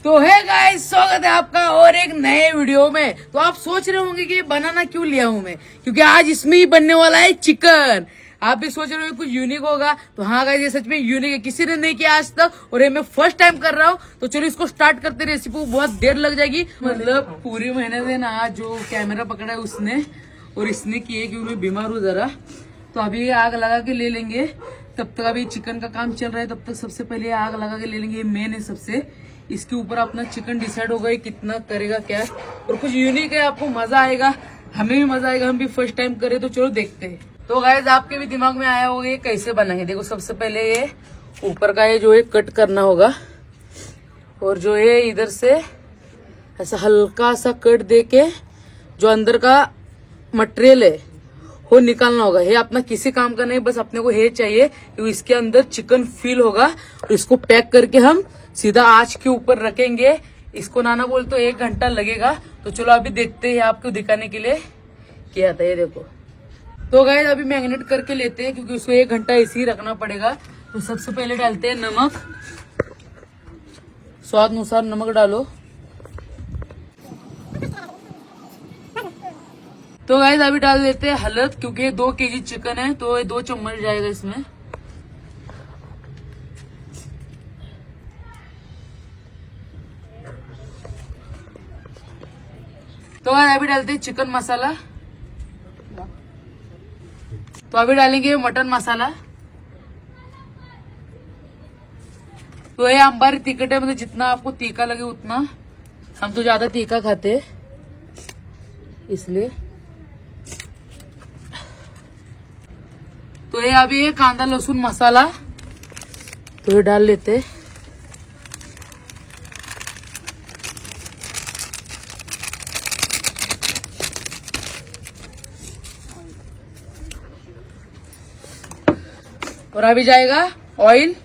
तो है गाइस, स्वागत है आपका और एक नए वीडियो में। तो आप सोच रहे होंगे कि ये बनाना क्यों लिया हूं मैं, क्योंकि आज इसमें ही बनने वाला है चिकन। आप भी सोच रहे हो कुछ यूनिक होगा, तो हाँ गाइस, ये सच में यूनिक है, किसी ने नहीं किया आज तक और ये मैं फर्स्ट टाइम कर रहा हूँ। तो चलो इसको स्टार्ट करते। रेसिपी को बहुत देर लग जाएगी, मतलब पूरी महीने से ना जो कैमरा पकड़ा है उसने और इसने किए, क्योंकि मैं बीमार हूँ जरा। तो अभी आग लगा के ले लेंगे, तब तक अभी चिकन का काम चल रहा है, तब तक सबसे पहले आग लगा के ले लेंगे। ये मेन है सबसे, इसके ऊपर अपना चिकन डिसाइड होगा कितना करेगा क्या, और कुछ यूनिक है, आपको मजा आएगा, हमें भी मजा आएगा, हम भी फर्स्ट टाइम करे। तो चलो देखते हैं। तो गाइस, आपके भी दिमाग में आया होगा ये कैसे बनाएंगे। देखो, सबसे पहले ये ऊपर का ये जो है कट करना होगा, और जो है इधर से ऐसा हल्का सा कट दे के जो अंदर का मटेरियल है वो निकालना होगा। ये अपना किसी काम का नहीं, बस अपने को ये चाहिए कि इसके अंदर चिकन फील होगा, और इसको पैक करके हम सीधा आंच के ऊपर रखेंगे। इसको नाना बोल तो 1 घंटा लगेगा। तो चलो अभी देखते हैं, आपको दिखाने के लिए क्या था। ये देखो, तो गाइस अभी मैरिनेट करके लेते हैं, क्योंकि उसको 1 घंटा ऐसे ही रखना पड़ेगा। तो सबसे पहले डालते हैं नमक, स्वाद अनुसार नमक डालो। तो गाइस अभी डाल देते हैं हल्द, क्योंकि 2 केजी चिकन है तो ये 2 चम्मच जाएगा इसमें। तो गाइस अभी डालते हैं चिकन मसाला। तो अभी डालेंगे मटन मसाला। तो ये अंबारी तीखट है, मतलब जितना आपको तीखा लगे उतना, हम तो ज्यादा तीखा खाते हैं इसलिए। तो ये अभी ये कांदा लहसुन मसाला, तो ये डाल लेते हैं। और अभी जाएगा ऑयल।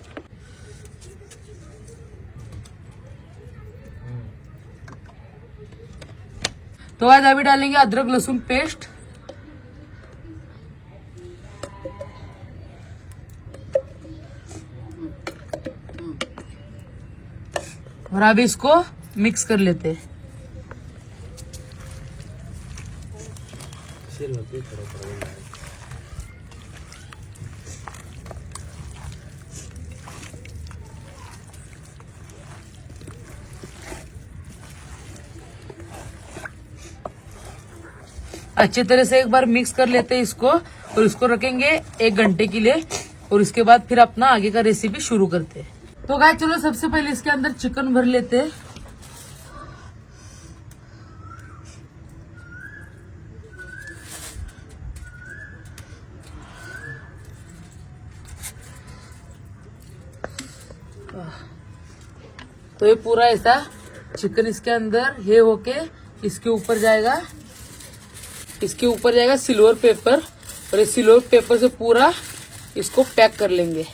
तो आज अभी डालेंगे अदरक लहसुन पेस्ट, और अभी इसको मिक्स कर लेते हैं। अच्छी तरह से एक बार मिक्स कर लेते हैं इसको, और इसको रखेंगे 1 घंटे के लिए, और इसके बाद फिर अपना आगे का रेसिपी शुरू करते हैं। तो गाइस चलो, सबसे पहले इसके अंदर चिकन भर लेते हैं। तो ये पूरा ऐसा चिकन इसके अंदर ये होके इसके ऊपर जाएगा, इसके ऊपर जाएगा सिल्वर पेपर, और इस सिल्वर पेपर से पूरा इसको पैक कर लेंगे।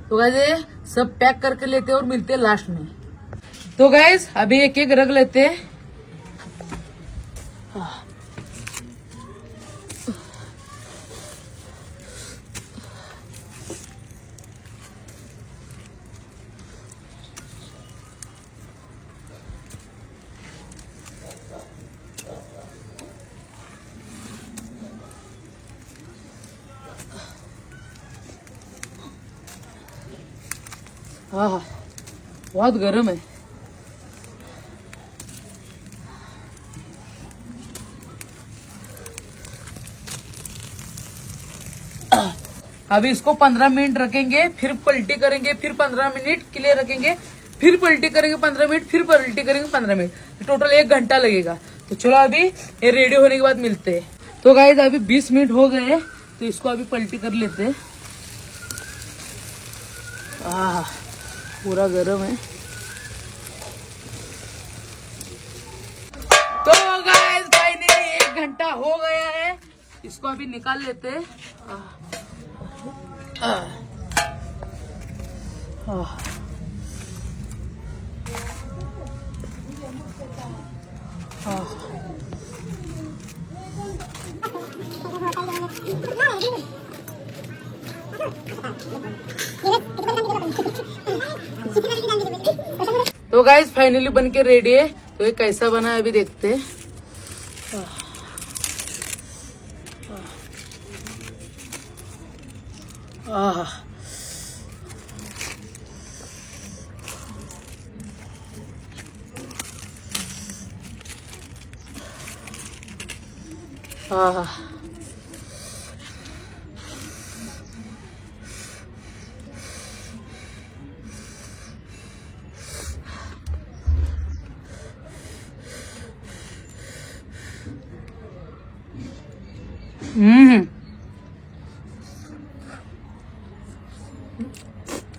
तो गाइस ये सब पैक करके लेते हैं और मिलते हैं लास्ट में। तो गाइस अभी एक एक रख लेते हैं। हाँ, बहुत गर्म है। अभी इसको 15 मिनट रखेंगे, फिर पलटी करेंगे, फिर 15 मिनट के लिए रखेंगे, फिर पलटी करेंगे 15 मिनट, फिर पलटी करेंगे 15 मिनट, टोटल 1 घंटा लगेगा। तो चलो अभी ये रेडी होने के बाद मिलते हैं। तो गाइस अभी 20 मिनट हो गए, तो इसको अभी पलटी कर लेते हैं। पूरा गर्म है। तो गाइस फाइनली 1 घंटा हो गया है, इसको अभी निकाल लेते हैं। तो गाइस फाइनली बन के रेडी है। तो ये कैसा बना है अभी देखते हैं।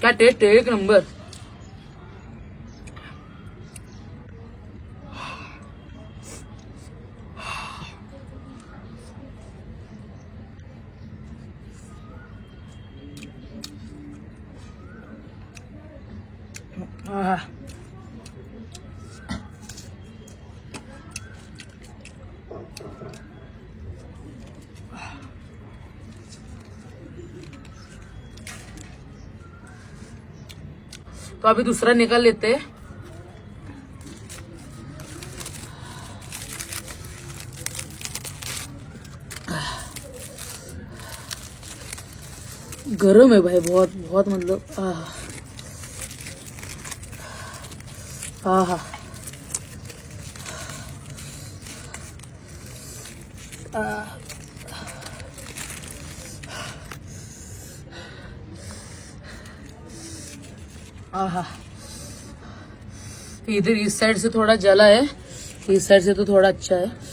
क्या टेस्ट है, 1 नंबर। तो अभी दूसरा निकाल लेते हैं। गरम है भाई, बहुत बहुत, मतलब इधर इस साइड से थोड़ा जला है, इस साइड से तो थोड़ा अच्छा है।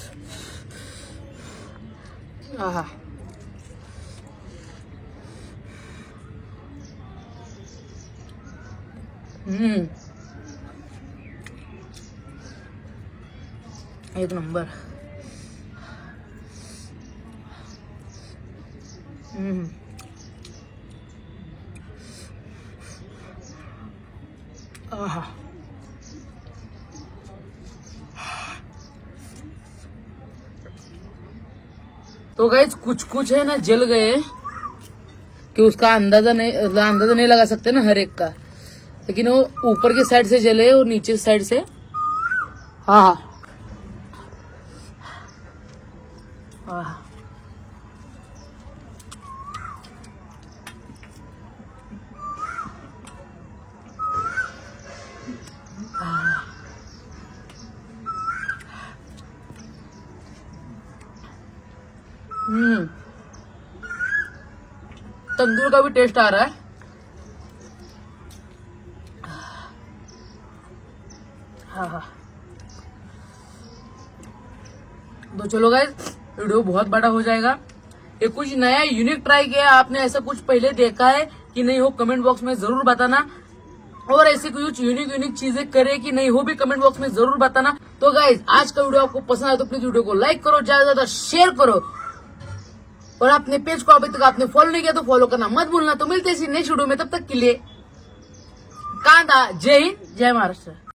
एक नंबर। तो गाइस कुछ है ना जल गए, कि उसका अंदाजा नहीं लगा सकते ना हर एक का, लेकिन वो ऊपर की साइड से जले और नीचे की साइड से। तंदूर का भी टेस्ट आ रहा है। तो चलो गाइस, वीडियो बहुत बड़ा हो जाएगा। ये कुछ नया यूनिक ट्राई किया, आपने ऐसा कुछ पहले देखा है कि नहीं हो, कमेंट बॉक्स में जरूर बताना। और ऐसे कुछ यूनिक चीजें करे कि नहीं हो भी कमेंट बॉक्स में जरूर बताना। तो गाइस आज का वीडियो आपको पसंद आया तो प्लीज वीडियो को लाइक करो, ज्यादा से ज्यादा शेयर करो, और अपने पेज को अभी तक आपने फॉलो नहीं किया तो फॉलो करना मत भूलना। तो मिलते हैं नेक्स्ट वीडियो में, तब तक के लिए कांदा। जय हिंद, जय महाराष्ट्र।